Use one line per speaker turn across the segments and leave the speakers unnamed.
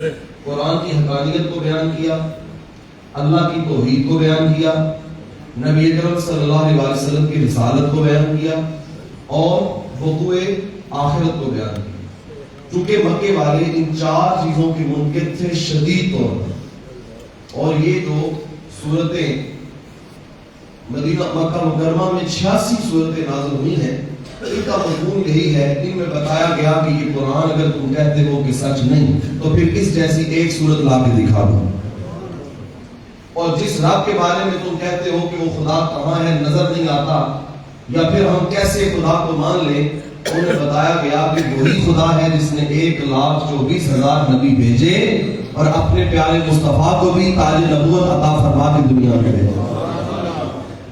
قرآن کی حقانیت کو بیان کیا، اللہ کی توحید کو بیان کیا، نبی اکرم صلی اللہ علیہ وسلم کی رسالت کو بیان کیا اور وقوع آخرت کو بیان کیا۔ چونکہ مکے والے ان چار چیزوں کے منکر تھے شدید طور پر، اور یہ جو صورتیں مدینہ مکہ مکرمہ میں 86 صورتیں نازل ہوئی ہیں، ان کا مضمون یہی ہے۔ ان میں بتایا گیا کہ یہ قرآن اگر تم کہتے ہو کہ سچ نہیں تو پھر اس جیسی ایک صورت لا کے دکھا دو، اور جس رب کے بارے میں تم کہتے ہو کہ وہ خدا کہاں ہے نظر نہیں آتا، یا پھر ہم کیسے خدا کو مان لیں، انہیں بتایا گیا کہ وہی خدا ہے جس نے 1,24,000 نبی بھیجے اور اپنے پیارے مصطفیٰ کو بھی تاج نبوت عطا فرما کے دنیا میں بھیجا۔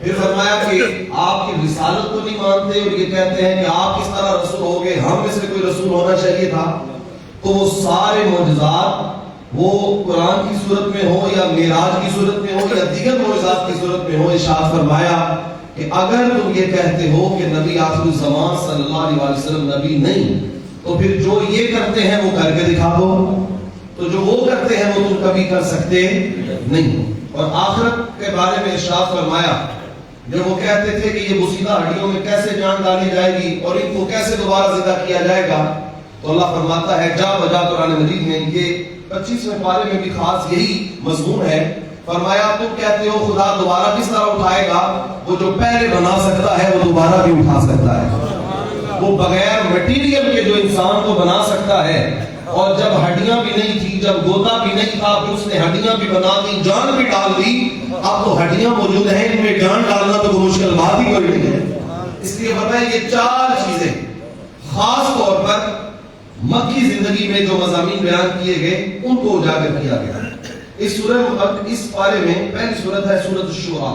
پھر فرمایا کہ آپ کی رسالت کو نہیں مانتے اور یہ کہتے ہیں کہ آپ کس طرح رسول ہو گئے، ہم میں سے کوئی رسول ہونا چاہیے تھا۔ تو وہ سارے معجزات وہ قرآن کی صورت میں ہو یا معراج کی صورت میں ہو یا دیگر معجزات کی صورت میں ہو، ارشاد فرمایا کہ اگر تم یہ کہتے ہو کہ نبی آخر الزمان صلی اللہ علیہ وسلم نبی نہیں، تو پھر جو یہ کرتے ہیں وہ کر کے دکھا دو، تو جو وہ کرتے ہیں وہ تم کبھی کر سکتے نہیں۔ اور آخرت کے بارے میں ارشاد فرمایا، جب وہ کہتے تھے کہ یہ بوسیدہ ہڈیوں میں کیسے جان ڈالی جائے گی اور ان کو کیسے دوبارہ زندہ کیا جائے گا، تو اللہ فرماتا ہے جا بجا قرآن مجید میں یہ 25ویں پارے میں بھی خاص یہی مضمون ہے۔ فرمایا تم کہتے ہو خدا دوبارہ کس طرح اٹھائے گا، وہ جو پہلے بنا سکتا ہے وہ دوبارہ بھی اٹھا سکتا ہے۔ وہ بغیر مٹیریل کے جو انسان کو بنا سکتا ہے، اور جب ہڈیاں بھی نہیں تھی، جب گودا بھی نہیں تھا، پھر اس نے ہڈیاں بھی بنا دی، جان بھی ڈال دی، اب تو ہڈیاں موجود ہیں، ان میں جان ڈالنا تو کوئی مشکل بات ہی کوئی نہیں ہے۔ اس لیے فرمایا یہ چار چیزیں خاص طور پر مکی زندگی میں جو مضامین بیان کیے گئے ان کو اجاگر کیا گیا۔ اس پارے میں پہلی سورت ہے سورت الشورى۔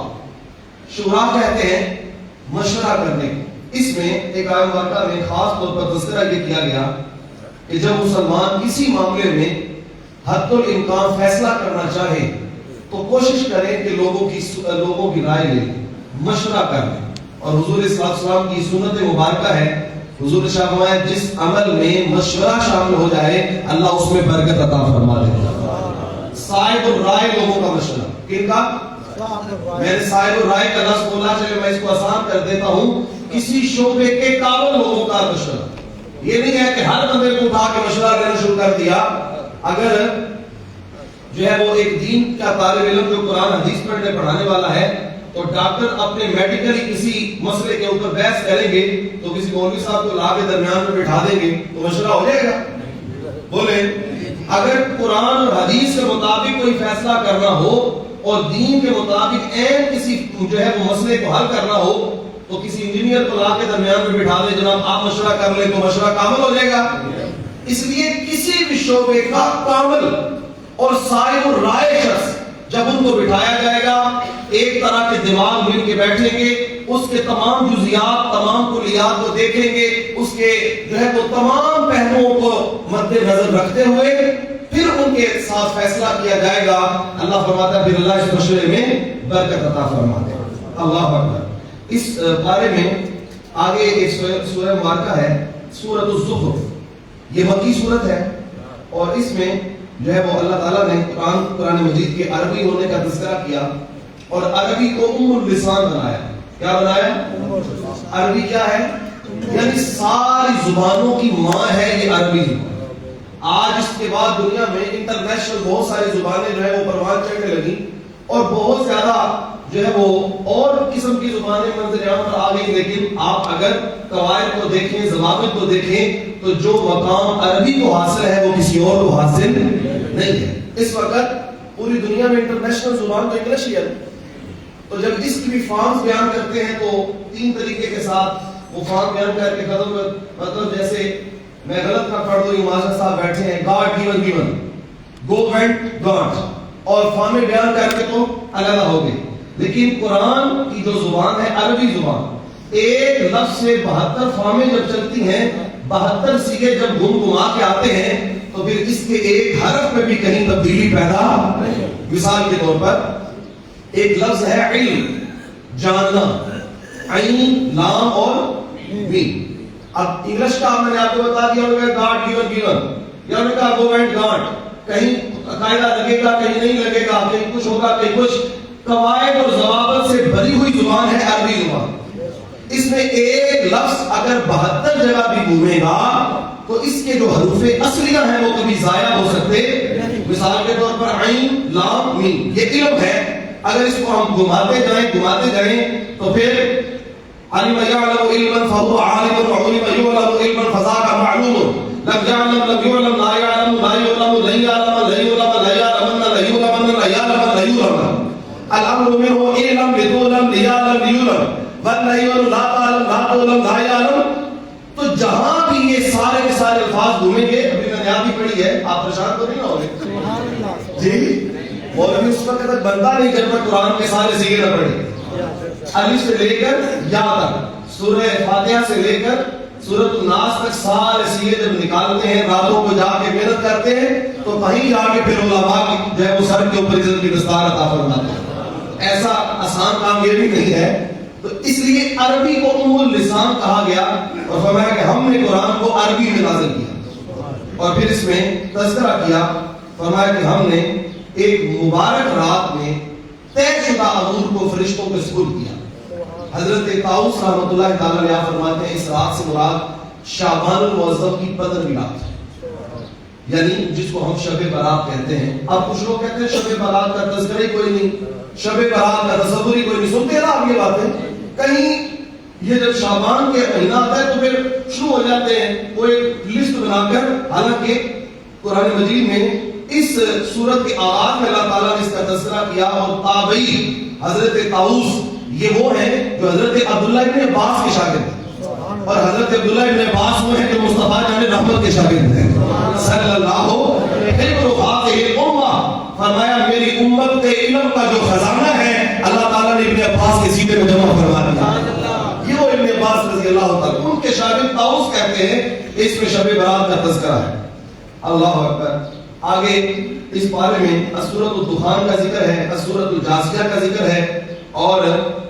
شورا کہتے ہیں مشورہ کرنے کو۔ اس میں ایک آیت مبارکہ میں خاص طور پر تذکرہ یہ کیا گیا کہ جب مسلمان کسی معاملے میں حد الامکان فیصلہ کرنا چاہے تو کوشش کریں کہ لوگوں کی رائے لیں، مشورہ کریں۔ اور حضور صلی اللہ علیہ وسلم کی سنت مبارکہ ہے، حضور نے فرمایا جس عمل میں مشورہ شامل ہو جائے اللہ اس میں برکت عطا فرما دیتا ہے۔ صاحب الرائے لوگوں کا مشورہ، کن کا؟ میں نے صاحب الرائے کا لفظ بولا، چلے میں اس کو آسان کر دیتا ہوں، کسی شعبے کے قابل لوگوں کا مشورہ۔ یہ نہیں ہے کہ ہر بندے کو اٹھا کے مشورہ دینا شروع کر دیا۔ اگر جو ہے وہ ایک دین کا طالب علم جو قرآن حدیث پڑھانے والا ہے، تو ڈاکٹر اپنے میڈیکلی کسی مسئلے کے اوپر بحث کریں گے تو کسی مولوی صاحب کو لا کے درمیان میں بٹھا دیں گے تو مشورہ ہو جائے گا؟ بولے اگر قرآن اور حدیث کے مطابق کوئی فیصلہ کرنا ہو اور دین کے مطابق عین کسی جو ہے وہ مسئلے کو حل کرنا ہو تو کسی انجینئر کو لا کے درمیان میں بٹھا دیں، جناب آپ مشورہ کر لیں تو مشورہ کامل ہو جائے گا۔ اس لیے کسی بھی شعبے کا کامل اور صاحب الرائے شخص جب ان کو بٹھایا جائے گا، ایک طرح کے دماغ مل کے بیٹھیں گے، اس کے تمام جزیات تمام کلیات کو دیکھیں گے، اس کے جو ہے وہ تمام پہلوؤں کو مد نظر رکھتے ہوئے پھر ان کے ساتھ فیصلہ کیا جائے گا۔ اللہ فرماتا ہے پھر اللہ اس مشورے میں برکت عطا فرما دے۔ اللہ اکبر۔ اس بارے میں آگے ایک سورہ مبارکہ ہے سورۃ الزخرف، یہ مکی سورت ہے، اور اس میں جو ہے وہ اللہ تعالیٰ نے قرآن مجید کے عربی ہونے کا تذکرہ کیا اور عربی کو ام اللسان بنایا۔ کیا بنایا؟ عربی کیا ہے؟ یعنی ساری زبانوں کی ماں ہے یہ عربی زبان۔ آج اس کے بعد دنیا میں انٹرنیشنل بہت ساری زبانیں جو ہے وہ پروان چڑھنے لگی اور بہت زیادہ جو ہے وہ اور قسم کی زبانیں منظر عام پر آ گئی، لیکن آپ اگر قواعد کو دیکھیں، ضوابط کو دیکھیں تو جو مقام عربی کو حاصل ہے وہ کسی اور کو حاصل نہیں ہے۔ اس وقت پوری دنیا میں انٹرنیشنل زبان تو انگلش ہی ہے، تو جب اس کی بھی فارمز بیان کرتے ہیں تو 3 طریقے کے ساتھ وہ فارم بیان کر کے ختم کر، مطلب جیسے میں غلط نہ پڑھ دوں، ماجد صاحب بیٹھے ہیں گاڈ گیون گو وینٹ گاڈ، اور فارمیں بیان کر کے تو علیحدہ ہو گئی۔ لیکن قرآن کی جو زبان ہے عربی زبان، ایک لفظ سے 72 فارمیں جب چلتی ہیں، 72 سیغے جب گھما کے آتے ہیں تو پھر اس کے ایک حرف میں بھی کہیں تبدیلی پیدا نہیں۔ مثال کے طور پر ایک لفظ ہے علم، جاننا، عین لام اور میم۔ اب انگلش کا میں نے آپ کو بتا دیا، گاڈ گیون، یا انہوں نے کہا گو اینڈ گاڈ، کہیں قاعدہ لگے گا کہیں نہیں لگے گا, کہیں کچھ ہوگا کہیں کچھ. قواعد اور ضوابط سے بھری ہوئی زبان ہے عربی زبان. اس میں ایک لفظ اگر 72 جگہ بھی گھومے گا تو اس کے جو حروف اصلیہ ہیں وہ کبھی ضائع ہو سکتے. مثال کے طور پر عین لام میم, یہ علم ہے, اگر اس کو ہم گھماتے جائیں تو پھر علم یعلم علما فهو عالم وعلم يعلم علما فذاك معلوم. لم يعلم لا يعلم لا يعلم لن يعلم لا يعلم لا يعلمن لا يعلمن لا يعلم لا يعلم. الامر منه علم بدون ليعلم يعلم والنهي لا تعلم لا تعلم لا يعلم. تو جہاں بھی یہ سارے کے سارے الفاظ گھومیں گے, ابھی میں نے یہاں بھی پڑھی ہے, آپ پریشان تو نہیں ہوگے جی, اور ابھی اس وقت تک بنتا نہیں جب تک قرآن کے سارے سیغے نہ پڑھے. الف سے لے کر یا تک, سورہ فاتحہ سے لے کر سورۃ الناس تک سارے سیغے جب نکالتے ہیں, راتوں کو جا کے محنت کرتے ہیں, تو کہیں جا کے پھر علماء کی جو ہے وہ سر کے اوپر عزت کی دستار عطا فرماتے ہیں. ایسا آسان کام یہ بھی نہیں ہے. تو اس لیے عربی کو ام اللسان کہا گیا, اور فرمایا کہ ہم نے قرآن کو عربی میں نازل کیا. اور پھر اس میں تذکرہ کیا, فرمایا کہ ہم نے ایک مبارک رات میں طے شدہ امور کو فرشتوں کو سپرد کیا. حضرت طاؤس رحمۃ اللہ تعالی علیہ فرماتے ہیں اس رات سے مراد شعبان المعظم کی 15ویں رات, یعنی جس کو ہم شب برات کہتے ہیں. اب کچھ لوگ کہتے ہیں شب برات کا تذکرہ ہی کوئی نہیں, شب برات کا تصور ہی کوئی نہیں. سنتے نا آپ یہ باتیں, کہیں یہ جب شعبان کے مہینہ آتا ہے تو پھر شروع ہو جاتے ہیں وہ ایک لسٹ بنا کر. حالانکہ قرآن مجید میں اس سورت کے آغاز میں اللہ تعالیٰ نے اس کا تذکرہ کیا, اور تابعی حضرت طاؤس یہ وہ ہیں جو حضرت عبداللہ ابن عباس کے شاگرد ہیں, اور حضرت عبداللہ ابن عباس وہ ہیں جو مصطفیٰ جان رحمت کے شاگرد ہیں صلی اللہ علیہ وسلم. فرمایا میری امت کے علم کا جو خزانہ ہے اللہ تعالیٰ نے ابن عباس کے سینے میں جمع فرما دیا. یہ وہ ابن عباس رضی اللہ تعالیٰ, ان کے شاگرد طاؤس کہتے ہیں اس میں شب برات کا تذکرہ ہے. اللہ اکبر. آگے اس بارے میں سورۃ الدخان کا ذکر ہے, سورۃ الجاثیہ کا ذکر ہے, اور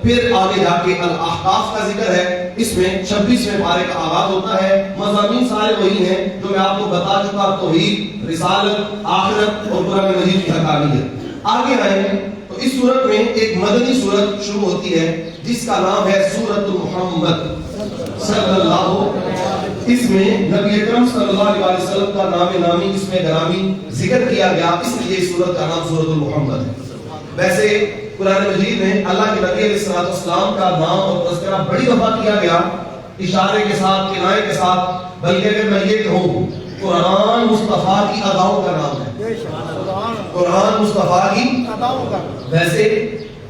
پھر آگے جا کے الاحقاف کا ذکر ہے. اس میں 26ویں پارے کا آغاز ہوتا ہے. مضامین سارے وہی ہیں جو میں آپ کو بتا چکا, توحید, رسالت, آخرت اور قرآن مجید کی حقانیت. آگے آئیں تو اس سورت میں ایک مدنی سورت شروع ہوتی ہے جس کا نام ہے سورۃ محمد صلی اللہ. اس میں نبی اکرم صلی اللہ علیہ وسلم کا نام نامی اس میں گرامی ذکر کیا گیا, اس لیے اس سورت کا نام سورۃ المحمد ہے. ویسے قرآن مجید میں اللہ کے نبی علیہ السلام کا نام اور تذکرہ بڑی دفعہ کیا گیا, اشارے کے ساتھ, کنایے کے ساتھ. بلکہ اگر میں یہ کہوں قرآن مصطفیٰ کی اداؤں کا نام ہے, قرآن مصطفیٰ کی اداؤں کا. ویسے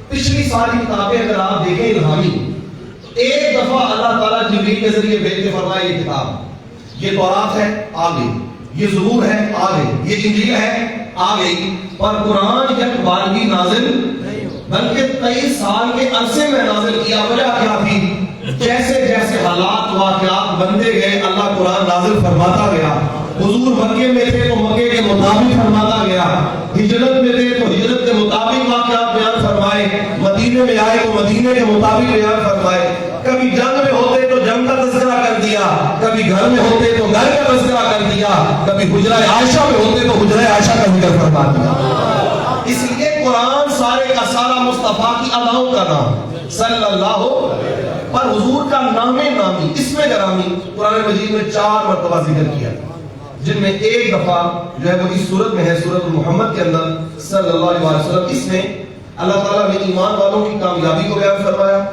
پچھلی ساری کتابیں اگر آپ دیکھیں الہامی, ایک دفعہ اللہ تعالیٰ جبریل کے ذریعے بھیج کے فرمایا یہ کتاب, یہ تورات ہے آ گئی, یہ زبور ہے آ گئی, یہ انجیل ہے آ گئی. پر قرآن یک بارگی نازل بلکہ 23 سال کے عرصے میں نازل کیا. وجہ کیا تھی؟ جیسے جیسے حالات واقعات بنتے گئے اللہ قرآن نازل فرماتا گیا. حضور مکے میں تھے تو مکے کے مطابق فرماتا گیا, ہجرت میں تھے تو ہجرت کے مطابق واقعات بیان فرمائے, مدینے میں آئے تو مدینے کے مطابق بیان فرمائے. کبھی جنگ میں ہوتے تو جنگ کا تذکرہ کر دیا, کبھی گھر میں ہوتے تو گھر کا تذکرہ کر دیا, کبھی حجرہ عائشہ میں ہوتے تو حجرہ عائشہ کا ذکر فرما دیا. اس لیے قرآن سارے کا سارا مصطفیٰ کی اداؤں کا نام صلی اللہ. پر حضور کا نام نامی اس میں گرامی قرآن مجید میں 4 مرتبہ ذکر کیا, جن میں ایک دفعہ جو ہے وہ اس سورت میں ہے سورۃ محمد کے اندر صلی اللہ علیہ وسلم. اس میں اللہ تعالیٰ نے ایمان والوں کی کامیابی کو بیان فرمایا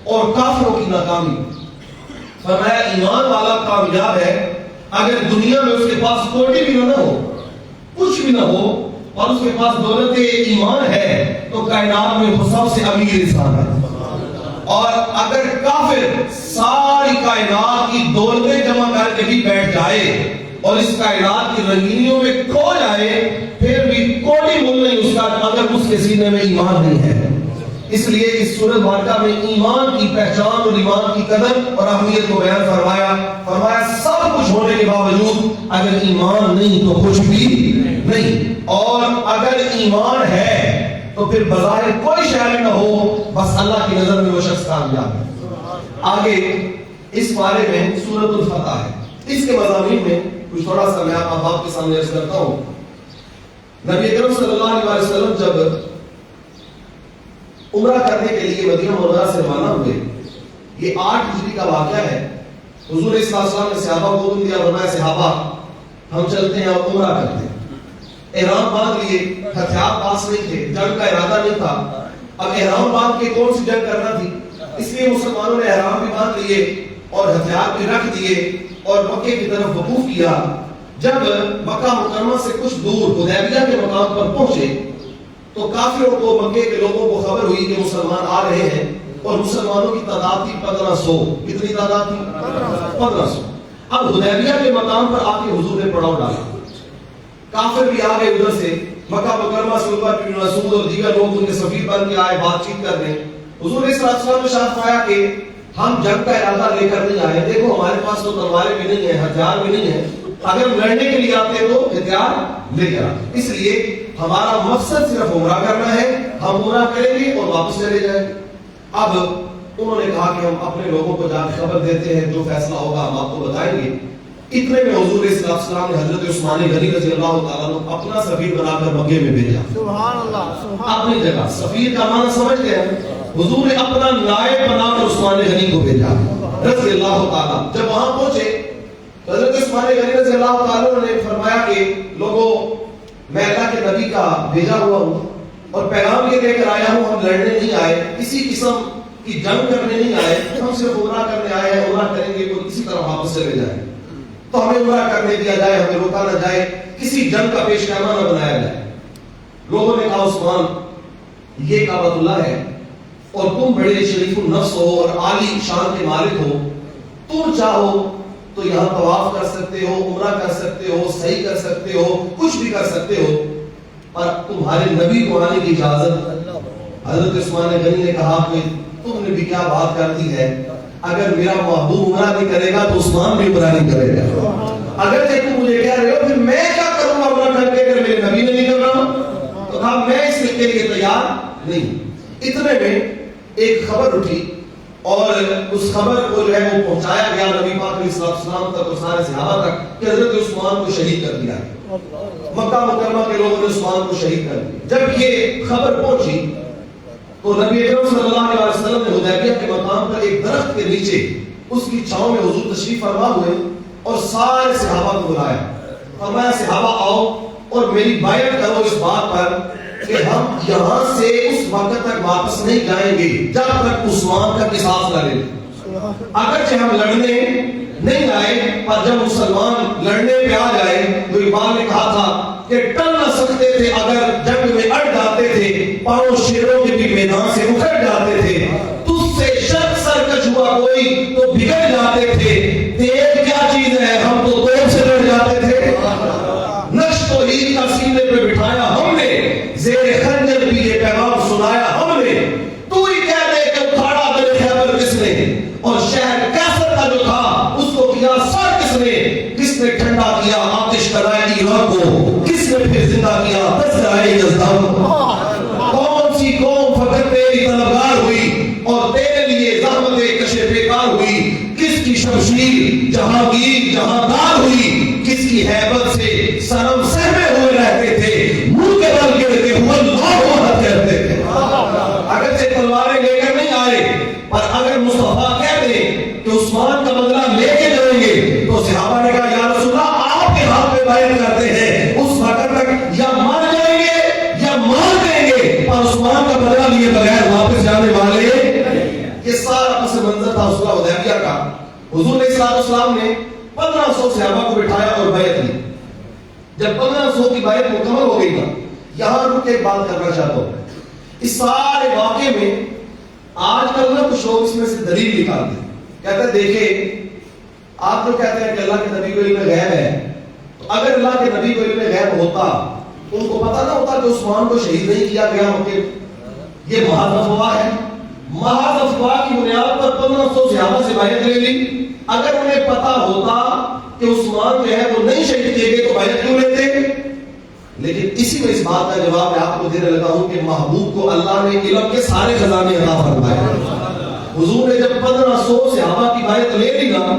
اور کافروں کی ناکامی. فرمایا ایمان والا کامیاب ہے اگر دنیا میں اس کے پاس کوٹی بھی نہ ہو, کچھ بھی نہ ہو, اور اس کے پاس دولت ایمان ہے تو کائنات میں وہ سب سے امیر انسان ہے. اور اگر کافر ساری کائنات کی دولتیں جمع کر کے بھی بیٹھ جائے اور اس کائنات کی رنگینیوں میں کھو جائے, پھر بھی کوئی مول نہیں اس کا اگر اس کے سینے میں ایمان نہیں ہے. اس لیے اس سورۃ مبارکہ میں ایمان کی پہچان اور ایمان کی قدر اور اہمیت کو بیان فرمایا. فرمایا سب کچھ ہونے کے باوجود اگر ایمان نہیں تو کچھ بھی نہیں, اور اگر ایمان ہے تو پھر بظاہر کوئی شے نہ ہو, بس اللہ کی نظر میں وہ شخص کامیاب ہے. آگے اس بارے میں سورۃ الفتح ہے. اس کے مضامین میں کچھ تھوڑا سا میں آپ کے سامنے عرض کرتا ہوں. نبی اکرم صلی اللہ علیہ وسلم جب عمرہ کرنے کے لیے مدینہ منورہ سے روانہ ہوئے، یہ 8 ہجری کا واقعہ ہے۔ حضور صلی اللہ علیہ وسلم نے صحابہ کو حکم دیا، فرمایا صحابہ ہم چلتے ہیں اور عمرہ کرتے ہیں۔ احرام باندھ لیے، ہتھیار پاس نہیں تھے، جنگ کا ارادہ نہیں تھا۔ اب احرام باندھ کے کون سی جنگ کرنا تھی، اس لیے مسلمانوں نے احرام بھی باندھ لیے اور ہتھیار بھی رکھ دیے اور مکے کی طرف وقوف کیا۔ جب مکہ مکرمہ سے کچھ دور حدیبیہ کے مقام پر پہنچے تو کافروں کو، مکے کے لوگوں کو خبر ہوئی کہ مسلمان آ رہے ہیں، اور مسلمانوں کی تعداد تھی 1500۔ کتنی تعداد تھی؟ 1500۔ اب حدیبیہ کے مقام پر آ کے حضور نے پڑاؤ ڈالا، کافر بھی آ گئے ادھر سے، مکہ مکرمہ سے عقبہ بن مسعود اور دیگر لوگ ان کے سفیر بن کے آئے بات چیت کرنے۔ حضور صلی اللہ علیہ وسلم نے ارشاد فرمایا کہ ہم جنگ کا ارادہ لے کر نہیں آئے، دیکھو ہمارے پاس تو تلواریں بھی نہیں ہیں، ہتھیار بھی نہیں ہیں، اگر لڑنے کے لیے آتے تو ہتھیار لے کر آتے، اس لیے ہمارا مقصد صرف عمرہ کرنا ہے، ہم عمرہ کریں گے اور واپس چلے جائیں گے۔ اب انہوں نے کہا کہ ہم اپنے لوگوں کو جا کے خبر دیتے ہیں، جو فیصلہ ہوگا ہم آپ کو بتائیں گے۔ اتنے میں حضور صلی اللہ علیہ وسلم نے حضرت عثمان غنی رضی اللہ تعالیٰ عنہ اپنا سفیر بنا کر مکے میں بھیجا۔ سبحان اللہ، اپنی جگہ سفیر کا معنی سمجھتے ہیں، حضور نے اپنا نائب بنا کر عثمان غنی کو بھیجا رضی اللہ تعالیٰ۔ جب وہاں پہنچے حضرت عثمان غنی رضی اللہ تعالیٰ نے فرمایا کہ لوگوں میں اللہ کے نبی کا بھیجا ہوا ہوں اور پیغام یہ لے کر آیا ہوں، ہم لڑنے نہیں آئے، کسی قسم کی جنگ کرنے نہیں آئے، ہم صرف عمرہ کرنے آئے ہیں، عمرہ کریں گے تو اسی طرح واپس چلے جائیں، تو ہمیں عمرہ کرنے دیا جائے، ہمیں روکا نہ جائے، کسی جنگ کا پیش خیمہ نہ بنایا جائے۔ لوگوں نے کہا عثمان یہ کعبۃ اللہ ہے اور تم بڑے شریف النفس ہو اور عالی شان کے مالک ہو، تم چاہو تو یہاں طواف کر سکتے ہو، عمرہ کر سکتے ہو، صحیح کر سکتے ہو، کچھ بھی کر سکتے ہو، پر تمہارے نبی کو آنے کی اجازت۔ حضرت عثمان غنی نے کہا کہ تم نے بھی کیا بات کر دی ہے، اگر میرا محبوب عمرہ نہیں کرے گا تو عثمان بھی عمرہ نہیں کرے گا، اگر تم مجھے کہہ رہے ہو پھر میں کیا کروں گا عمرہ کر کے اگر میرے نبی نے نہیں کرنا؟ تو کہا میں اس کے لیے تیار نہیں۔ اتنے میں ایک خبر اٹھی اور اس خبر کو جو ہے وہ پہنچایا گیا نبی پاک علیہ السلام تک اور سارے صحابہ تک کہ حضرت عثمان کو شہید کر دیا ہے، مکہ مکرمہ کے لوگوں نے عثمان کو شہید کر دیا۔ جب یہ خبر پہنچی تو نبی اکرم صلی اللہ علیہ وسلم نے حدیبیہ کے مقام پر ایک درخت کے نیچے اس کی چھاؤں میں حضور تشریف فرما ہوئے اور سارے صحابہ کو بلایا، فرمایا صحابہ آؤ اور میری بیعت کرو اس بات پر کہ ہم یہاں سے اس وقت تک واپس نہیں جائیں گے جب تک عثمان کا قصاص نہ لے۔ اگرچہ ہم لڑنے نہیں آئے، پر جب مسلمان لڑنے پہ آ جائے تو اقبال نے کہا تھا کہ ٹل نہ سکتے تھے اگر جنگ میں اڑ جاتے تھے، پاؤں شیروں کے بھی میدان سے اکھڑ جاتے تھے، تجھ سے شرط سرکش ہوا کوئی تو بگڑ جاتے تھے، تیل کیا چیز ہے ہم تو توپ سے لڑ جاتے تھے، نقش توحید کا سینے پہ بٹھایا ہم نے، زیر خنجر بھی یہ پیغام سنایا ہم نے، تو ہی کہہ دے کہ اکھاڑا بن خیبر کس نے اور شہر کیسر کا جو تھا اس کو کیا سر کس نے ٹھنڈا کیا آتش کرائے ایران کو، کس نے پھر زندہ کیا تذکرائے یزدان کو، کون سی قوم فقط تیری طلبگار ہوئی اور تیرے لیے زحمت کشے بیکار ہوئی، کس کی شمشیر جہانگیر جہاندار ہوئی، کس کی ہیبت سے سرم سہمے ہوئے رہتے تھے، منہ کے بل گرتے ہوئے اللہ احد کہتے تھے۔ اگرچہ تلواریں لے کر نہیں آئے، پر اگر مصطفیٰ کہہ دیں کہ عثمان کا بدلہ لے کے جائیں گے تو صحابہ نے کہا یا رسول اللہ آپ کے ہاتھ پہ بیعت کرتے ہیں، اس وقت تک یا مر جائیں گے یا مار دیں گے، پر عثمان کا بدلہ لیے بغیر واپس جانے والے۔ یہ سارا پس منظر تھا صلح حدیبیہ کا۔ حضور صلی اللہ علیہ وسلم نے 1500 صحابہ کو بٹھایا اور بیعت لی۔ جب 1500 کی بیعت مکمل ہو گئی نا، یہاں رک کے ایک بات کرنا چاہتا ہوں، اس سارے واقعے میں آج کل نا کچھ لوگ اس میں سے دلیل نکالتے ہیں، کہتے ہیں دیکھیں آپ جو کہتے ہیں کہ اللہ کے نبی کو علم غیب ہے، تو اگر اللہ کے نبی کو علم غیب ہوتا ان کو پتہ نہ ہوتا کہ عثمان کو شہید نہیں کیا گیا ہوتے؟ یہ محض افواہ ہے، محض افواہ کی بنیاد پر 1500 صحابہ سے بیعت لے لی۔ اگر انہیں پتہ ہوتا کہ عثمان جو ہے وہ نہیں شہید کیے گئے تو بیعت کیوں لیتے؟ لیکن اسی میں اس بات کا جواب میں آپ کو دینے لگا ہوں کہ محبوب کو اللہ نے علم کے سارے خزانے عطا فرمائے۔ حضور نے جب 1500 صحابہ کی بیعت لے لی نا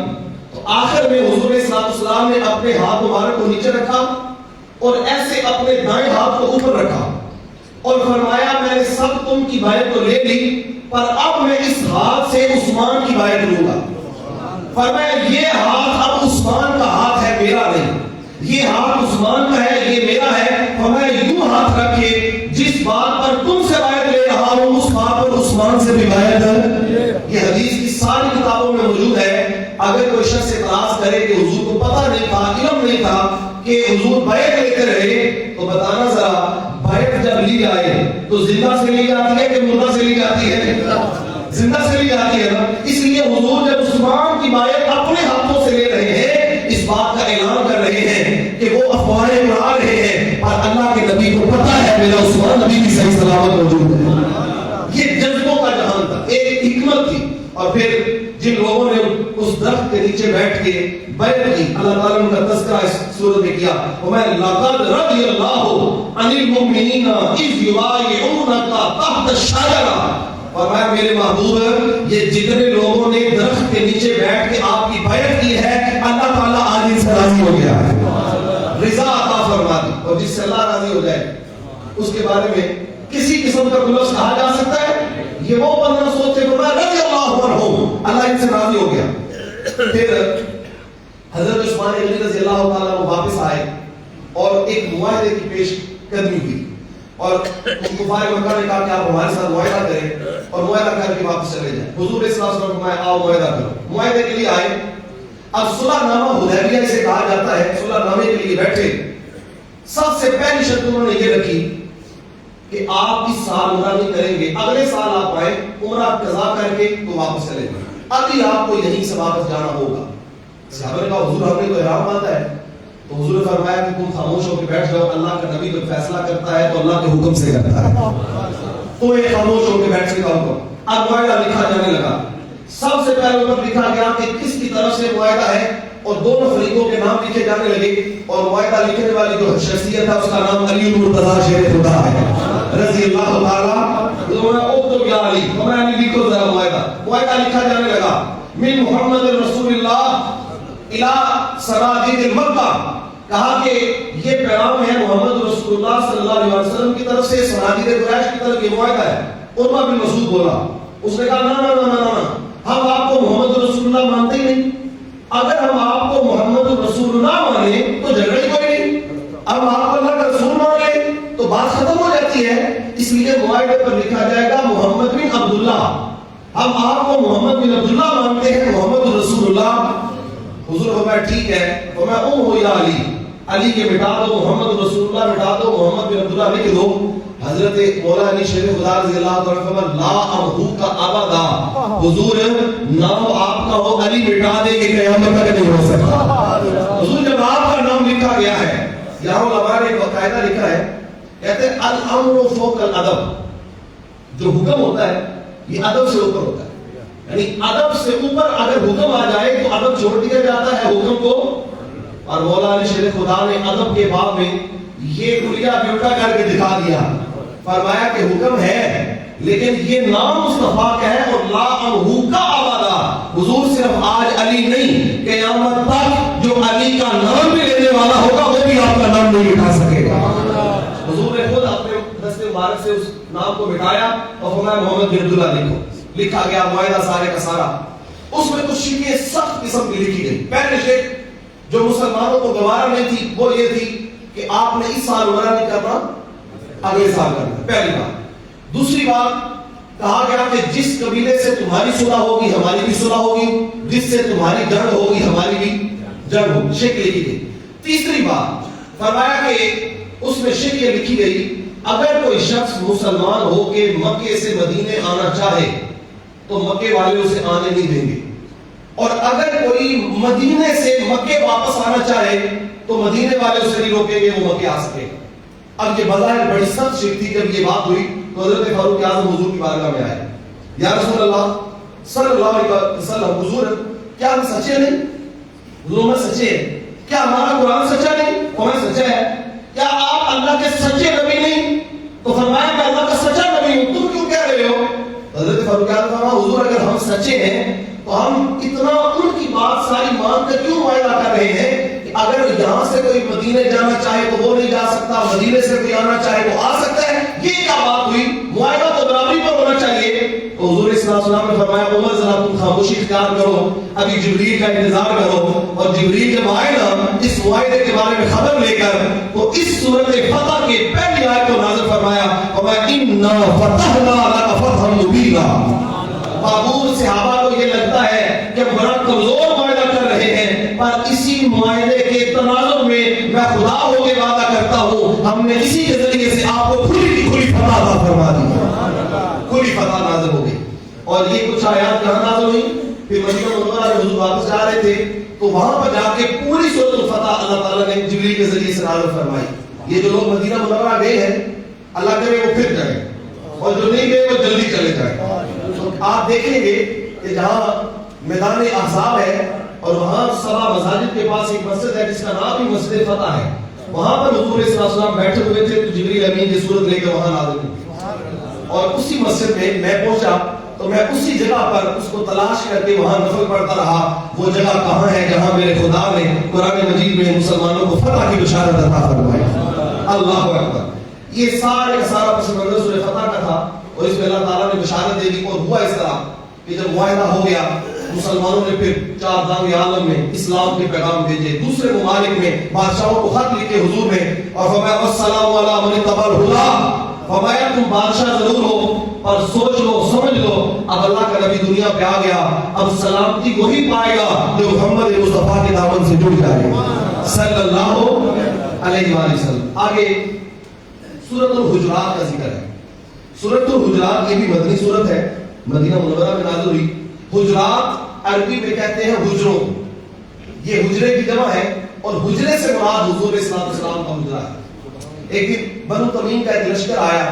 تو آخر میں حضور صلی اللہ علیہ وسلم نے اپنے ہاتھ مبارک کو نیچے رکھا اور ایسے اپنے دائیں ہاتھ کو اوپر رکھا اور فرمایا میں نے سب تم کی بیعت تو لے لی پر اب میں اس ہاتھ سے عثمان کی بیعت لوں گا. فرمایا یہ ہاتھ اب عثمان کا ہاتھ ہے میرا نہیں, یہ ہاتھ عثمان کا ہے یہ میرا ہے. فرمایا یوں ہاتھ رکھے جس بات پر تم سے بیعت لے رہا ہوں اس بات پر عثمان سے بھی بیعت ہے. یہ حدیث کی ساری کتابوں میں موجود ہے. اگر کوئی شخص اعتراض کرے کہ حضور کو پتہ نہیں تھا, علم نہیں تھا کہ حضور بیعت لیتے رہے, تو بتانا ذرا بیعت جب لی جائے تو زندہ سے لی جاتی ہے کہ مردہ سے لی جاتی ہے؟ زندہ سے لی جاتی ہے نا. اس لیے حضور جب عثمان کی بیعت اپنے ہاتھوں سے لے رہے ہیں اس بات کا اعلان کر رہے ہیں کہ وہ افواہیں اڑا رہے ہیں اور اللہ کے نبی کو پتہ ہے میرا عثمان نبی کی صحیح سلامت موجود ہے. یہ جذبوں کا جہان تھا, ایک حکمت تھی. اور پھر جن لوگوں نے اس درخت کے نیچے بیٹھ کے بیعت کی, اللہ تعالیٰ نے ان کا تذکرہ اس سورت میں کیا. وَمَن لَقَدْ رَضِيَ اللَّهُ عَنِ الْمُؤْمِنِينَ إِذْ يُبَايِعُونَكَ تَحْتَ الشَّجَرَةِ. فرمایا میرے محبوب یہ جتنے لوگوں نے درخت کے نیچے بیٹھ کے آپ کی بیعت کی ہے اللہ تعالیٰ آج ان سے راضی ہو گیا ہے, رضا عطا فرما دی. اور جس سے اللہ راضی ہو جائے اس کے بارے میں کسی قسم کا لفظ کہا جا سکتا ہے؟ یہ وہ بندہ سوچتے کہ میں رضی اللہ عنہ, اللہ ان سے راضی ہو گیا. پھر حضرت عثمان غنی رضی اللہ تعالیٰ واپس آئے اور ایک معاہدے کی پیش قدمی ہوئی اور کفار مکہ نے کہا کہ آپ ہمارے ساتھ معاہدہ کریں اور معاہدہ کر کے واپس چلے جائیں. حضور صلی اللہ علیہ وسلم نے فرمایا آؤ معاہدہ کرو. معاہدے کے لیے آئے. اب صلح نامہ حدیبیہ اسے کہا جاتا ہے. صلح نامے کے لیے بیٹھے, سب سے پہلی شرط انہوں نے یہ رکھی کہ آپ اس سال عمرہ نہیں کریں گے, اگلے سال آپ آئے عمرہ قضا کر کے تو واپس چلے جائیں, ابھی آپ کو یہیں سے واپس جانا ہوگا. صحابہ نے کہا حضور ہم نے تو احرام باندھا ہے. تو حضور نے فرمایا کہ تم خاموش ہو کے بیٹھ جاؤ, اللہ کا نبی جب فیصلہ کرتا ہے تو اللہ کے حکم سے کرتا ہے, تو ایک خاموش ہو کے بیٹھ کے کام کرو. اب معاہدہ لکھا جانے لگا. سب سے پہلے اوپر لکھا گیا کہ کس کی طرف سے معاہدہ ہے اور دونوں فریقوں کے نام لکھے جانے لگے. اور معاہدہ لکھنے والی جو شخصیت ہے اس کا نام علی المرتضی شیر خدا ہے رضی اللہ تعالی. تو میں اکتب یا علی, تو میں علی لکھو ذرا معاہدہ. معاہدہ لکھا جانے لگا من محمد رسول اللہ الى سراجید المکہ. کہا کہ یہ پیغام ہے محمد رسول اللہ صلی اللہ علیہ وسلم کی طرف سے سراجید قریش کی طرف یہ معاہدہ ہے. عروہ بن مسعود بولا, اس نے کہا نا ہم آپ کو محمد رسول اللہ مانتے ہی نہیں. اگر ہم آپ کو محمد رسول اللہ مانیں تو جھگڑا ہی کوئی نہیں. اب آپ اللہ کا رسول مان لیں تو بات ختم ہو جاتی ہے. اس لیے معاہدے پر لکھا جائے گا محمد بن عبداللہ. ہم آپ کو محمد بن عبداللہ مانتے ہیں, محمد رسول اللہ. حضور فرمایا ٹھیک ہے. تو میں ہو یا علی, علی کے مٹا دو, محمد رسول اللہ مٹا دو, محمد بن عبداللہ لکھ دو. حضرت مولا علی شریف خدا رضی اللہ تعالیٰ فرمایا لا امحو کا ابدا. حضور نام آپ کا ہو علی مٹا دے کہ قیامت تک نہیں ہو سکتا. حضور جب آپ کا نام لکھا گیا ہے, یہاں علماء نے باقاعدہ لکھا ہے, کہتے ہیں الامر فوق الادب. جو حکم ہوتا ہے یہ ادب سے اوپر ہوتا ہے, یعنی ادب سے اوپر اگر حکم آ جائے تو ادب چھوڑ دیا جاتا ہے حکم کو. اور مولا علی شریف خدا نے ادب کے باب میں یہ کلیہ بیوٹا کر کے دکھا دیا. فرمایا کہ حکم ہے لیکن یہ نام مصطفیٰ کا ہے اور لا امحو کا ابدا. حضور صرف آج علی نہیں, قیامت تک جو علی کا نام بھی لینے والا ہوگا وہ بھی آپ کا نام نہیں مٹا سکے گا. حضور نے خود اپنے دست مبارک سے اس نام کو مٹایا اور فرمایا محمد بن عبداللہ لکھو. لکھا گیا معاہدہ سارے کا سارا. اس میں کچھ شکیں سخت قسم کی لکھی گئی. پہلے شک جو مسلمانوں کو گوارا نہیں تھی وہ یہ تھی کہ آپ نے اس سال عمرہ نہیں کرنا, اگلے سال کرنا. پہلی بات. دوسری بات کہا گیا کہ جس قبیلے سے تمہاری صلح ہوگی ہماری بھی صلح ہوگی, جس سے تمہاری جنگ ہوگی ہماری بھی جنگ ہوگی. شک لکھی گئی. تیسری بات فرمایا کہ اس میں شک یہ لکھی گئی اگر کوئی شخص مسلمان ہو کے مکے سے مدینے آنا چاہے تو مکے والے اسے آنے نہیں دیں گے, اور اگر کوئی مدینے سے مکے واپس آنا چاہے تو مدینے والے اسے نہیں روکیں گے, وہ مکے آ سکے. اب یہ بظاہر بڑی سخت شک تھی. جب یہ بات ہوئی تو حضرت فاروق اعظم حضور کی بارگاہ میں آئے. یا رسول اللہ صلی اللہ علیہ وسلم, حضور کیا ہم سچے نہیں؟ حضور میں سچے ہیں. کیا ہمارا قرآن سچا نہیں؟ ہمیں سچا ہے. کیا آپ اللہ کے سچے نبی نہیں؟ تو فرمایا کہ اللہ کا سچا نبی ہوں, تم کیوں کہہ رہے ہو؟ حضرت فاروق اعظم فرمایا حضور اگر ہم سچے ہیں تو ہم اتنا ان کی بات ساری مان کر کیوں معاہدہ کر رہے ہیں کہ اگر یہاں سے کوئی مدینے جانا چاہے تو وہ نہیں جا سکتا، مدینے سے کوئی آنا چاہے تو آ سکتا ہے، یہ کیا بات ہوئی؟ معاہدہ تو برابری پر ہونا چاہیے۔ تو حضور صلی اللہ علیہ وسلم نے فرمایا عمر ذرا تم خاموشی اختیار کرو، ابھی جبریل کا انتظار کرو۔ اور جبریل جب آئے نا اس معاہدے کے بارے میں خبر لے کر، تو اس سورۃ فتح کے پہلی آیت کو نازل فرمایا، اِنَّا فَتَحْنَا لَكَ فَتْحًا مُبِينًا۔ معقول صحابہ کو یہ لگتا ہے کہ بڑا کمزور معاہدہ کر رہے ہیں، پر اسی معاہدے کے تناظر میں میں خدا ہو کے وعدہ کرتا ہوں ہم نے اسی کے ذریعے سے آپ کو کھلی فتح عطا فرما دی، کھلی فتح نازل ہو گئی۔ اور یہ کچھ آیات کہاں نازل ہوئی؟ پھر مدینہ منورہ میں حضور واپس جا رہے تھے تو وہاں پر جا کے پوری سورۃ الفتح اللہ تعالیٰ نے جبریل کے ذریعے سے نازل فرمائی۔ یہ جو لوگ مدینہ منورہ گئے ہیں اللہ کرے وہ پھر جائیں، اور جو نہیں گئے وہ جلدی چلے جائیں۔ تو آپ دیکھیں گے کہ جہاں میدان احزاب ہے اور وہاں 7 مساجد کے پاس ایک مسجد ہے جس کا نام بھی مسجد فتح ہے، وہاں پر حضور صلی اللہ علیہ وسلم بیٹھے ہوئے تھے تو جبریل امین کی صورت لے کے وہاں نازل ہوئی، اور اسی مسجد میں پہنچا تو میں اسی جگہ پر اس کو تلاش کر کے وہاں نفل پڑھتا رہا، وہ جگہ کہاں ہے جہاں میرے خدا نے قرآن مجید میں مسلمانوں کو فتح کی بشارت عطا فرمائی۔ اللہ اکبر۔ یہ سارے کا سارا پس منظر سورہ فتح کا تھا، اور اس میں اللہ تعالیٰ نے بشارت دے دی۔ اور ہوا اس طرح کہ جب معاہدہ ہو گیا مسلمانوں نے پھر 4 دام عالم میں اسلام کے پیغام بھیجے، دوسرے ممالک میں بادشاہوں کو خط لکھے حضور نے، اور فرمایا السلام علی من اتبع الہدی، فرمایا تم بادشاہ ضرور ہو پر سوچ لو سمجھ لو اب اللہ کا نبی دنیا پہ آ گیا، اب سلامتی وہی پائے گا جو محمد مصطفیٰ کے دامن سے جڑ جائے صلی اللہ علیہ وآلہ وسلم۔ آگے سورۃ الحجرات کا ذکر ہے۔ سورۃ الحجرات یہ بھی مدنی سورت ہے، مدینہ منورہ میں نازل ہوئی۔ حجرات عربی میں کہتے ہیں حجروں، یہ حجرے کی جمع ہے، اور حجرے سے مراد حضور صلی اللہ علیہ وسلم کا حجرہ ہے۔ ایک دن بنو تمیم کا ایک لشکر آیا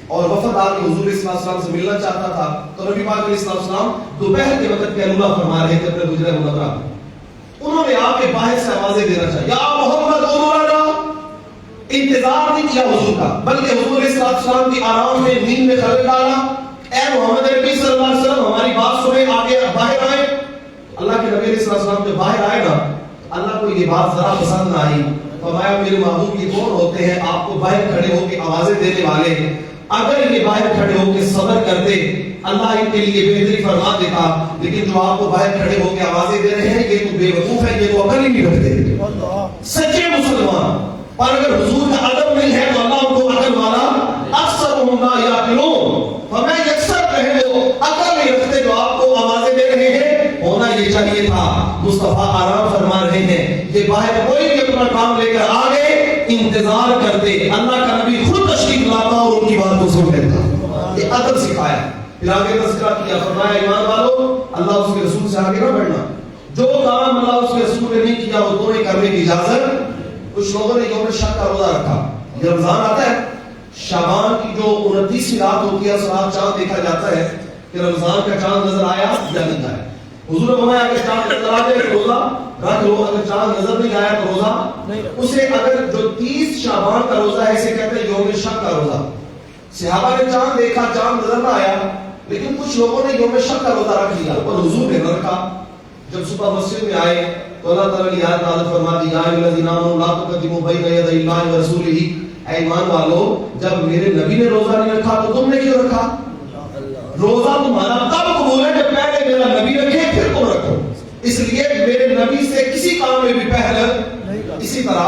اور وفد آ کے حضور صلی اللہ علیہ وسلم سے ملنا چاہتا تھا، تو نبی پاک علیہ السلام دوپہر کے وقت قیلولہ فرما رہے تھے اپنے حجرہ منورہ میں۔ انہوں نے آپ کے باہر سے آوازیں دینا چاہی، یا محمد عمرنا، انتظار نہیں کیا حضور کا، بلکہ حضور صلی اللہ علیہ وسلم کی آرام میں نیند میں خلل ڈالا، اے محمد نبی صلی اللہ علیہ وسلم ہماری بات سنیں، آگے باہر آئے۔ اللہ کے نبی صلی اللہ علیہ وسلم جب باہر آئے نا، اللہ کو یہ بات ذرا پسند نہ آئی، فرمایا میرے محبوب یہ کون ہوتے ہیں آپ کو باہر کھڑے ہو کے آوازیں دینے والے؟ اگر یہ باہر کھڑے ہو کے صبر کرتے اللہ ان کے لیے بہتری فرما دیتا، لیکن جو آپ کو باہر کھڑے ہو کے آوازیں دے رہے ہیں یہ تو بے وقوف ہے، یہ تو عقل ہی نہیں رکھتے سچے مسلمان۔ اور اگر حضور کا ادب نہیں ہے تو اللہ ان کو عقل والا اکثرهم لا یعقلون، ہمیں یکسر کہے وہ عقل نہیں رکھتے جو آپ کو آوازیں دے رہے ہیں۔ ہونا یہ چاہیے تھا مصطفیٰ آرام فرما رہے ہیں، یہ باہر کوئی بھی اپنا کام لے کر آگے انتظار کرتے، اللہ کا نبی خود تشریف لاتا اور ان کی بات کو سن لیتا، یہ ادب سکھایا۔ پھر آگے تذکرہ کیا، فرمایا ایمان والو اللہ اس کے رسول سے آگے نہ بڑھنا، جو کام اللہ اس کے رسول نے نہیں کیا وہ تمہیں کرنے کی اجازت۔ کچھ لوگوں نے یوم شک کا روزہ رکھا، یہ رمضان آتا ہے، شعبان کی جو 29ویں رات ہوتی ہے اس رات چاند دیکھا جاتا ہے کہ رمضان کا چاند نظر آیا یا نہیں آیا۔ حضور نے فرمایا اگر چاند نظر آ جائے تو روزہ رکھ لو، اگر چاند نظر نہیں آیا تو روزہ اسے، اگر جو 30 شعبان کا روزہ ہے اسے کہتے ہیں یوم شک کا روزہ۔ صحابہ نے چاند دیکھا، چاند نظر نہ آیا، لیکن کچھ لوگوں نے یوم شک کا روزہ رکھ لیا اور حضور نے نہ رکھا۔ جب صبح مسجد میں آئے تو اللہ تعالیٰ نے آیت نازل فرما دی، یا ایھا الذین آمنوا لا تقدموا بین یدی اللہ ورسولہ، اے ایمان والو جب میرے نبی نے روزہ نہیں رکھا تو تم نے کیوں رکھا؟ روزہ تمہارا تب قبول ہے جب پہلے میرا نبی رکھے پھر تم رکھو، اس لیے میرے نبی سے کسی کام میں بھی پہل۔ اسی طرح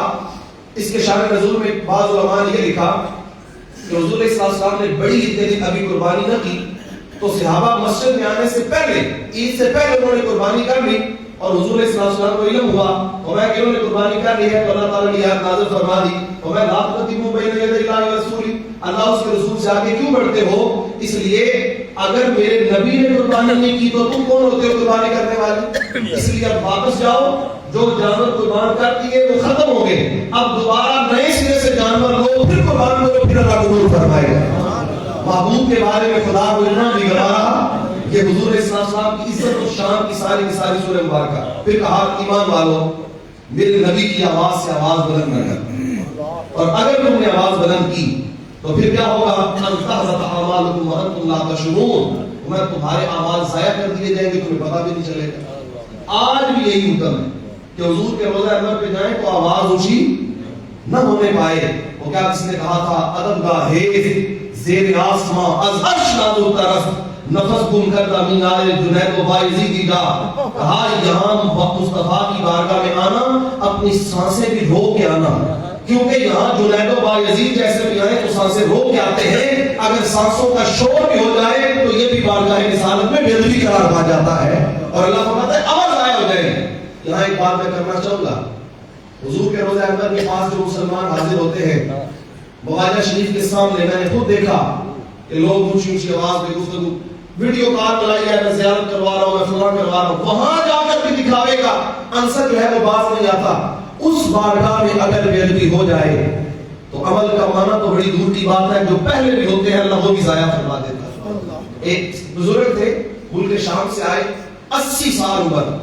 اس کے شان نزول میں بعض علماء نے یہ لکھا کہ حضور صلی اللہ علیہ وسلم نے بڑی عید کے دن ابھی قربانی نہ کی تو صحابہ مسجد میں آنے سے پہلے، عید سے پہلے انہوں نے قربانی کر لی، اور حضور صلی اللہ علیہ وسلم کو علم ہوا اور میں کہ انہوں نے قربانی کر لی ہے تو اللہ تعالیٰ نے آیت نازل فرما دی، اور میں لا تقدموا بین یدی اللہ ورسولہ، اللہ اس کے رسول سے آگے کیوں بڑھتے ہو؟ اس لیے اگر میرے نبی نے قربانی نہیں کی تو تم کون ہوتے ہو قربانی کرنے والے؟ اس لیے اب واپس جاؤ، جو جانور قربان کر دیے وہ ختم ہو گئے، اب دوبارہ نئے سرے سے جانور لو پھر قربان کرو، پھر اللہ قبول فرمائے گا۔ محبوب کے بارے میں خدا کو اتنا بھی گوارا، یہ حضور صلی اللہ علیہ وسلم کی عزت و شان کی ساری سورہ مبارکہ۔ پھر کہا ایمان والو میرے نبی کی آواز سے آواز بلند نہ کر، اور اگر تم نے آواز بلند کی تو پھر کیا ہوگا؟ ان تحبط اعمالکم وانتم لا تشعرون، میں تمہارے اعمال ضائع کر دیے جائیں گے، تمہیں پتہ بھی نہیں چلے گا۔ آج بھی یہی حکم ہے، کہ حضور کے روضہ انور پہ جائیں تو آواز اونچی نہ ہونے پائے. وہ کیا کسی نے کہا تھا ادب گاہ زیر آسماں از عرش نازل طرف نفس گم کردہ مینار جنید و بایزیدی جا. کہا یہاں مصطفیٰ کی بارگاہ میں آنا اپنی سانسیں بھی روک کے آنا, کیونکہ یہاں جنید و بایزید جیسے بھی آئے تو سانسیں روک کے آتے ہیں. اگر سانسوں کا شور بھی ہو جائے تو یہ بھی بارگاہ رسالت میں بے ادبی قرار پا جاتا ہے اور اللہ فرماتا ہے عمل ضائع ہو جائے. یہاں ایک بات میں کرنا چاہوں گا, حضور کے روضہ انور کے پاس جو مسلمان حاضر ہوتے ہیں بخاری شریف کے سامنے میں نے خود دیکھا کہ لوگ اونچی اونچی آواز میں گفتگو, ویڈیو کال بلائی ہے, میں زیارت کروا رہا ہوں, میں فلاں کروا رہا ہوں, وہاں جا کر بھی دکھاوے کا عنصر جو ہے وہ باز نہیں آتا. اس بارگاہ میں اگر بے ادبی ہو جائے تو عمل کا معنی تو بڑی دور کی بات ہے, جو پہلے بھی ہوتے ہیں اللہ وہ بھی ضائع فرما دیتا ہے. ایک بزرگ تھے ملک شام سے آئے, 80 سال عمر,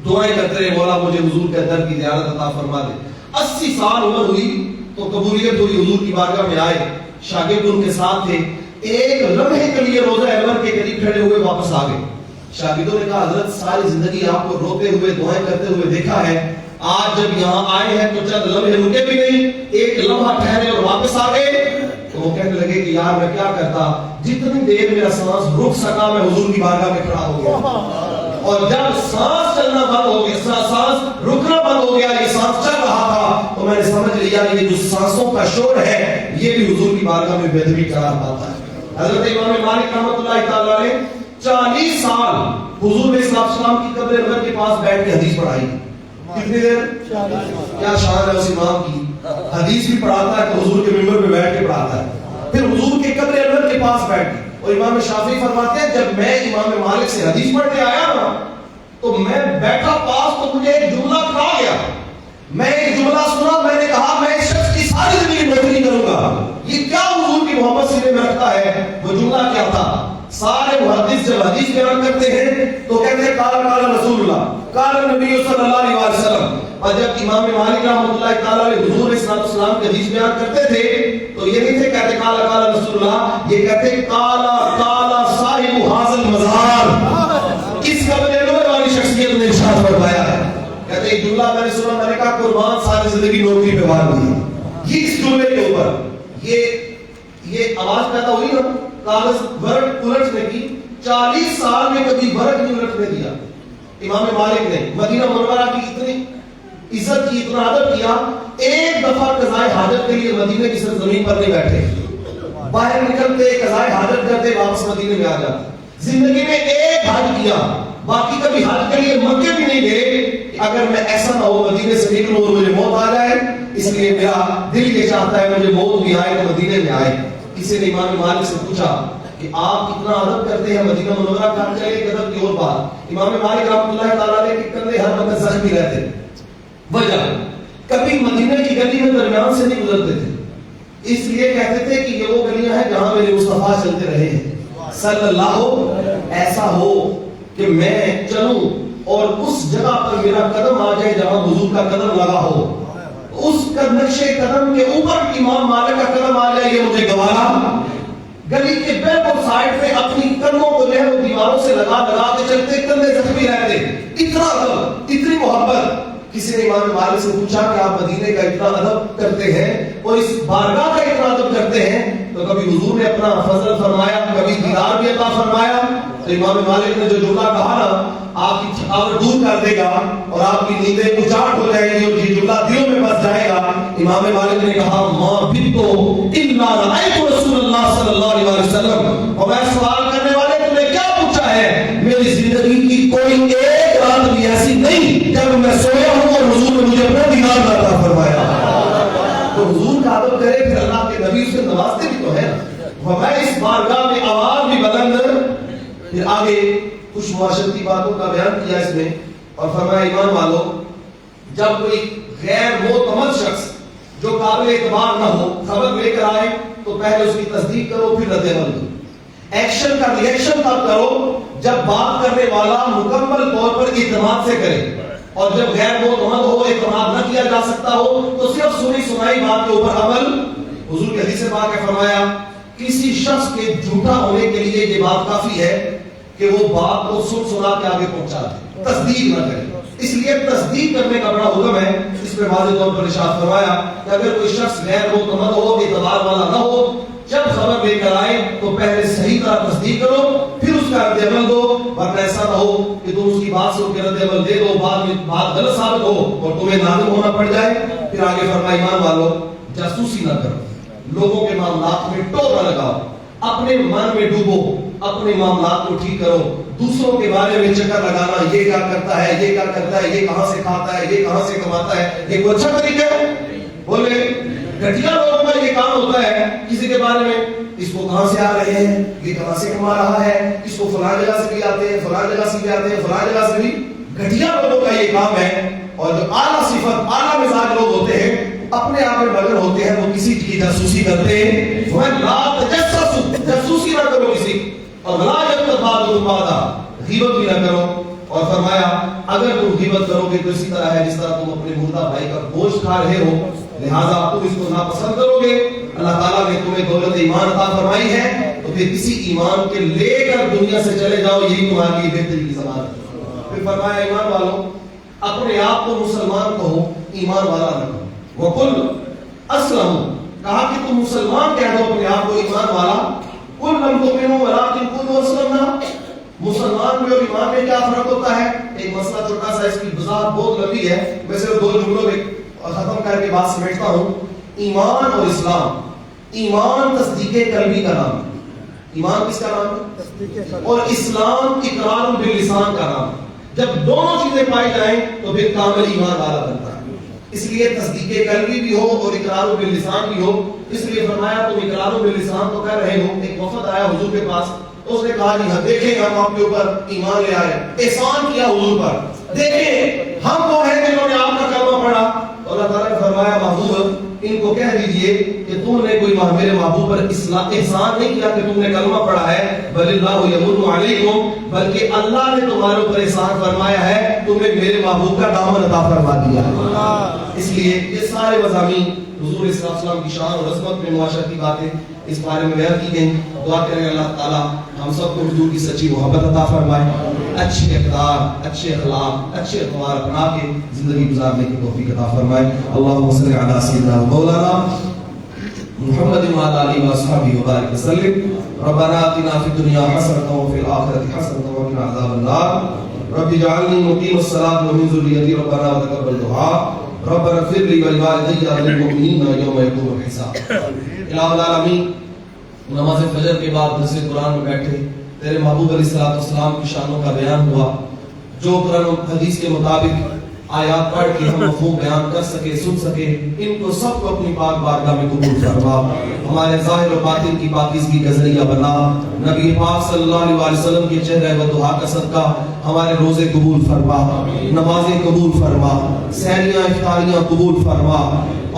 دعائیں کرتے رہے مولا مجھے حضور کے در کی زیارت عطا فرما دے. 80 سال عمر ہوئی تو قبولیت ہوئی, حضور کی بارگاہ میں آئے, شاگرد ان کے ساتھ تھے. ایک لمحے کے لیے روضہ انور کے قریب کھڑے ہوئے واپس آ گئے. شاگردوں نے کہا حضرت ساری زندگی آپ کو روتے ہوئے دعائیں کرتے ہوئے دیکھا ہے, آج جب یہاں آئے ہیں تو چند لمحے رکے بھی نہیں, ایک لمحہ ٹھہرے اور واپس آ گئے. تو وہ کہنے لگے کہ یار میں کیا کرتا, جتنی دیر میرا سانس رک سکا میں حضور کی بارگاہ میں کھڑا ہو گیا, اور جب سانس چلنا بند ہو گیا, سانس رکنا بند ہو گیا, یہ سانس چل رہا تھا, تو میں نے سمجھ لیا یہ جو سانسوں کا شور ہے یہ بھی حضور کی بارگاہ میں بے ادبی قرار پاتا ہے. حضرت امام مالک رحمۃ اللہ تعالیٰ نے 40 سال حضور علیہ السلام کی قبر انور کے پاس بیٹھ کے حدیث پڑھائی. کتنی دیر؟ کیا شان ہے اس امام کی, حدیث بھی پڑھاتا ہے تو حضور کے منبر پہ بیٹھ کے پڑھاتا ہے. پھر حضور کے قبر انور کے پاس بیٹھ کے, اور امام شافعی فرماتے ہیں جب میں امام مالک سے حدیث پڑھنے آیا نا تو میں بیٹھا پاس تو مجھے ایک جملہ کھا گیا. میں ایک جملہ سنا, میں نے کہا میں اس شخص کی ساری زندگی نوکری کروں گا, یہ کیا حضور کی محبت سینے میں رکھتا ہے. وہ جملہ کیا تھا؟ سارے محدث جب حدیث بیان کرتے ہیں تو کہتے ہیں قال قال رسول اللہ, قال نبی صلی اللہ علیہ وسلم. اور جب امام مالک رحمۃ اللہ تعالیٰ علیہ حضور علیہ السلام کے حدیث بیان کرتے تھے تو یہ نہیں تھے کہتے قال قال رسول اللہ, یہ کہتے قال قال صاحب هذا المزار, اس قبر انور والی شخصیت نے ارشاد فرمایا ہے. کہتے ایک جملہ میں نے سنا, میں نے کہا قربان ساری زندگی نوکری پہ وار دی. یہ اس جملے کے اوپر یہ آواز پیدا ہوئی نا, کاغذ ورق الٹنے کی, 40 سال میں کبھی ورق نہیں الٹنے دیا. امام مالک نے مدینہ منورہ کی اتنی عزت کی, اتنا ادب کیا, ایک دفعہ قضائے حاجت کے لیے مدینے کی سرزمین پر نہیں بیٹھے, باہر نکلتے قضائے حاجت کرتے واپس مدینے میں آ جاتے. زندگی میں ایک حج کیا, باقی کبھی حج کے لیے مکے بھی نہیں گئے. اگر میں ایسا نہ ہو مدینے سے نکلوں اور مجھے موت آ جائے, اس لیے میرا دل یہ چاہتا ہے مجھے موت بھی آئے تو مدینے میں آئے. کسی نے امام مالک سے پوچھا کہ آپ اتنا ادب کرتے ہیں مدینہ منورہ کا, چلے ایک ادب کی اور بات. امام مالک رحمۃ اللہ تعالیٰ علیہ کے کندھے ہر وقت زخمی رہتے, وجہ کبھی مدینہ کی گلی میں درمیان سے نہیں گزرتے تھے, اس لیے کہتے تھے کہ یہ وہ گلیاں ہیں جہاں میرے مصطفیٰ چلتے رہے ہیں صلی اللہ. ایسا ہو کہ میں چلوں اور اس جگہ پر میرا قدم آ جائے جہاں حضور کا قدم لگا ہو, اس نقش قدم کے اوپر امام مالک کا قدم آ جائے, یہ مجھے گوارا. گلی کے بالکل سائڈ پہ اپنی کندھوں کو جو ہے وہ دیواروں سے لگا کے چلتے, کندھے زخمی رہتے, اتنا ادب, اتنی محبت. کسی نے امام مالک سے پوچھا کہ آپ مدینے کا اتنا ادب کرتے ہیں اور اس بارگاہ کا اتنا ادب کرتے ہیں, تو کبھی حضور نے اپنا فضل فرمایا, کبھی دیدار بھی عطا فرمایا. تو امام مالک نے جو جملہ کہا نا, آپ کی تھکاوٹ دور کر دے گا اور آپ کی نیندیں اچاٹ ہو جائیں گی اور یہ جملہ دلوں میں بس جائے گا. امام مالک نے کہا ما بتو الا رأیت رسول اللہ صلی اللہ علیہ وسلم. اور میں سوال کرنے والے تم نے کیا پوچھا ہے, میری زندگی کی کوئی ایک رات بھی ایسی نہیں جب میں سویا ہوں اور حضور نے مجھے اپنا دیدار عطا فرمایا. تو حضور کا ادب کرے پھر اللہ کے نبی سے نوازتے بھی تو ہے. میں اس بارگاہ میں آواز بھی بلند. پھر آگے کچھ معاشرتی باتوں کا بیان کیا اس میں, اور فرمایا ایمان والو, جب کوئی غیر معتمد شخص جو قابل اعتبار نہ ہو خبر لے کر آئے تو پہلے اس کی تصدیق کرو, پھر رد عمل کرو. ایکشن کا ریئیکشن تب کرو جب بات کرنے والا مکمل طور پر اعتماد سے کرے, اور جب غیر معتمد ہو, اعتماد نہ کیا جا سکتا ہو, تو صرف سنی سنائی بات کے اوپر عمل. حضور کے حدیث پاک نے فرمایا کسی شخص کے جھوٹا ہونے کے لیے یہ بات کافی ہے کہ وہ بات کو سن سنا کے آگے پہنچا دے, تصدیق نہ کرے. اس لیے تصدیق کرنے کا بڑا حکم ہے. اس پہ واضح طور پر ارشاد فرمایا کہ اگر کوئی شخص غیر معتمد ہو, اعتبار والا نہ ہو, جب خبر لے کر آئے تو پہلے صحیح طرح تصدیق کرو, پھر اس کا رد عمل دو. ورنہ ایسا نہ ہو کہ تم اس کی بات سن کے رد عمل دے دو, بعد میں بات غلط ثابت ہو اور تمہیں نادم ہونا پڑ جائے. پھر آگے فرمایا ایمان والو جاسوسی نہ کرو, لوگوں کے معاملات میں ٹو نہ لگاؤ, اپنے من میں ڈوبو, اپنے معاملات کو ٹھیک کرو. دوسروں کے بارے میں چکر لگانا, یہ کیا کرتا ہے, یہ کیا کرتا ہے, یہ کہاں سے کھاتا ہے, یہ کہاں سے کماتا ہے, یہ کوئی اچھا طریقہ ہے؟ بولے گھٹیا لوگوں کا یہ کام ہوتا ہے کسی کے بارے میں, اس کو کہاں سے آ رہے ہیں, یہ کہاں سے کما رہا ہے, اس کو فلاں جگہ سے بھی آتے ہیں, فلاں جگہ سے بھی آتے ہیں, فلاں جگہ سے بھی. گھٹیا لوگوں کا یہ کام ہے. اور جو اعلیٰ صفت, اعلیٰ مزاج لوگ ہوتے ہیں, اپنے آپ میں مگن ہوتے ہیں, وہ کسی کی جاسوسی کرتے ہیں. جاسوسی نہ کرو کسی, اور غیبت بھی نہ کرو. اور فرمایا اگر تم غیبت کرو گے تو اسی طرح ہے جس طرح تم اپنے مردہ بھائی کا گوشت کھا رہے ہو, لہذا تم اس کو ناپسند کرو گے. اللہ تعالیٰ نے تمہیں دولت ایمان عطا فرمائی ہے تو پھر کسی ایمان کے لے کر دنیا سے چلے جاؤ, یہی تمہارے لیے بہتری کی ضمانت ہے. پھر فرمایا ایمان والو اپنے آپ کو مسلمان کہو, ایمان والا نہ کہو. وقل اسلم, کہا کہ تم مسلمان کہہ دو اپنے آپ کو ایمان والا. قل لم تؤمنوا ولكن قولوا اسلمنا, مسلمان میں اور ایمان میں کیا فرق ہوتا ہے؟ ایک مسئلہ چھوٹا سا, اس کی وضاحت بہت لمبی ہے, میں صرف 2 جملوں میں ختم کر کے بات سمیٹتا ہوں. ایمان اور اسلام, ایمان تصدیق قلبی کا نام ہے, ایمان کس کا نام ہے, اور اسلام اقرار باللسان کا نام ہے. جب دونوں چیزیں پائی جائیں تو پھر کامل ایمان والا بنتا ہے. اس لیے تصدیق قلبی بھی ہو اور اقرار باللسان بھی ہو. اس لیے فرمایا تم اقرار باللسان تو کر رہے ہو. ایک وفد آیا حضور کے پاس, اس نے کہا جی ہاں دیکھیں ہم آپ کے اوپر ایمان لے آئے, احسان کیا حضور پر, دیکھیں ہم وہ ہیں جنہوں نے آپ کا کلمہ پڑھا. اللہ تعالیٰ نے فرمایا محبوب ان کو کہہ دیجئے کہ تم نے کوئی میرے محبوب پر احسان نہیں کیا کہ تم نے کلمہ پڑھا ہے, بل اللہ یمن علیکم, بلکہ اللہ نے تمہارے اوپر احسان فرمایا ہے, تمہیں میرے محبوب کا دامن عطا فرما دیا. اس لیے یہ سارے مضامین حضور صلی اللہ علیہ وسلم کی شان اور عظمت میں معاشرتی باتیں اس بارے میں بیان کی گئی. دعا کریں اللہ تعالیٰ ہم سب کو حضور کی سچی محبت عطا فرمائے, اچھے اقدار, اچھے اخلاق, اچھے اقوال اپنا کے زندگی گزارنے کی توفیق عطا فرمائے. اللهم صل علی سیدنا مولانا محمد وعلى آله وصحبه وبارك وسلم. ربنا آتنا في الدنيا حسنة وفي الآخرة حسنة وقنا عذاب النار. رب اجعلني مقيم الصلاة ومن ذريتي ربنا وتقبل دعاء. ربنا اغفر لي ولوالدي وللمؤمنين يوم يقوم الحساب. الہ العالمین, نماز فجر کے بعد درس قرآن میں بیٹھے تیرے محبوب علیہ الصلوۃ والسلام کی شانوں کا بیان ہوا. جو قرآن و حدیث کے مطابق آیات پڑھ کے ہم مفہوم بیان کر سکے, سن سکے, ان کو سب کو اپنی پاک بارگاہ میں قبول فرما. ہمارے ظاہر و باطن کی پاکیزگی کا ذریعہ بنا. نبی پاک صلی اللہ علیہ وسلم کے چہرہ و دعا کا صدقہ ہمارے روزے قبول فرما, نمازیں قبول فرما, سحریاں افطاریاں قبول فرما,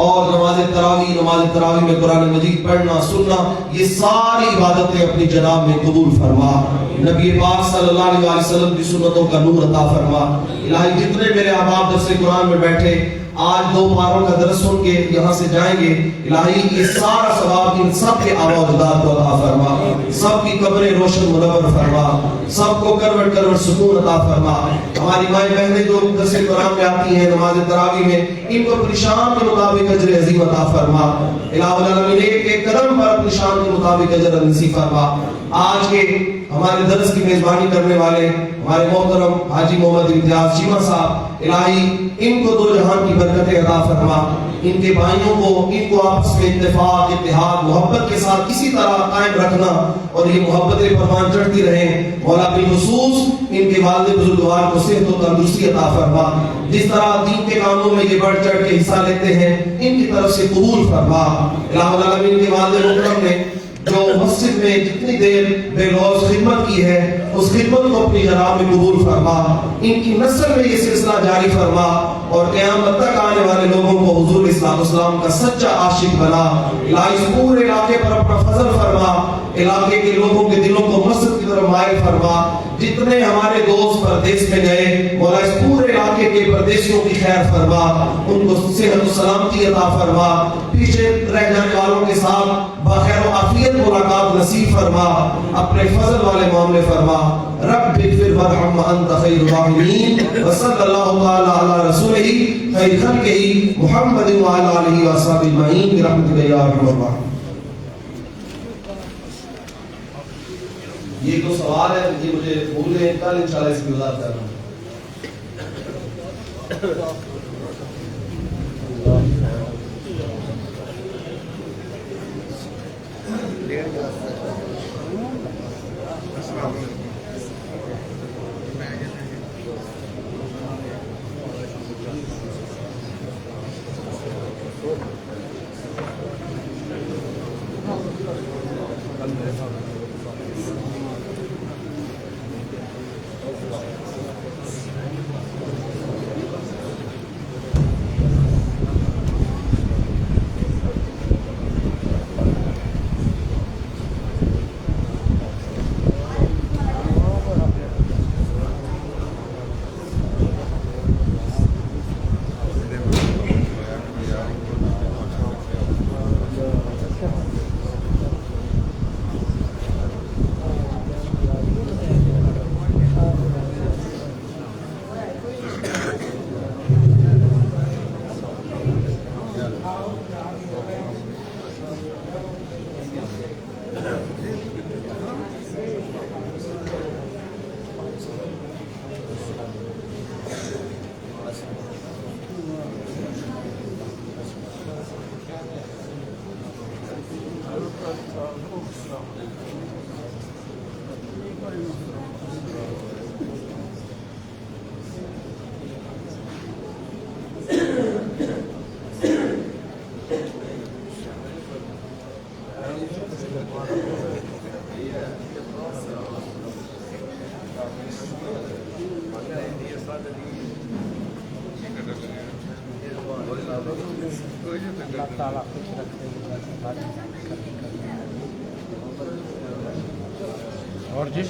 اور نماز تراویح میں قرآن مجید پڑھنا سننا یہ ساری عبادتیں اپنی جناب میں قبول فرما. نبی پاک صلی اللہ علیہ وسلم کی سنتوں کا نور عطا فرما. الہی جتنے میرے احباب درس قرآن میں بیٹھے آج 2 پاروں کا درس سن کے یہاں سے جائیں گے, الہی یہ سارا ثواب ان سب کے آبا و اجداد کو عطا فرما, سب کی قبریں روشن منور فرما, سب کو کروٹ کروٹ سکون عطا فرما. ہماری مائیں بہنیں جو درس قرآن میں آتی ہیں نماز تراویح میں, ان کو اپنی شان کے مطابق اجر عظیم عطا فرما. الہ العالمین ایک قدم پر اپنی شان کے مطابق اجر نصیب فرما. آج کے ہمارے درس کی میزبانی کرنے والے ہمارے محترم حاجی محمد امتیاز چیمہ صاحب, الہی ان کو 2 جہان کی برکتیں عطا فرما. ان کے بھائیوں کو, ان کو آپس میں اتفاق, اتحاد, محبت کے ساتھ اسی طرح قائم رکھنا اور یہ محبتیں پروان چڑھتی رہیں. مولا بالخصوص ان کے والد بزرگوار کو صحت و تندرستی عطا فرما. جس طرح دین کے کاموں میں یہ بڑھ چڑھ کے حصہ لیتے ہیں ان کی طرف سے قبول فرما. الہ العالمین کے والد محترم نے جو مسجد میں جتنی دیر بے لوز خدمت کی ہے اس خدمت کو اپنی جناب میں قبول فرما. ان کی نسل میں یہ سلسلہ جاری فرما اور قیامت تک آنے والے لوگوں کو حضور اسلام اسلام کا سچا عاشق بنا. الہی اس پورے علاقے پر اپنا فضل فرما, علاقے کے لوگوں کے دلوں کو مسجد کی طرف مائل فرما. جتنے ہمارے دوست پردیس میں گئے مولا اس پورے علاقے کے پردیسیوں کی خیر فرما, ان کو صحت و سلامتی عطا فرما. پیچھے رہ جانے والوں کے ساتھ بخیر و عافیت ملاقات نصیب فرما، اپنے فضل والے معاملے فرما. رب اغفر وارحم وانت خیر الراحمین. وصلی اللہ تعالی علی رسولہ خیر خلقہ محمد وعلی آلہ وصحبہ اجمعین برحمتک یا ارحم الراحمین. یہ تو سوال ہے، یہ مجھے بھول گئے، کل انشاءاللہ اس کی وضاحت کرنا.
اور جی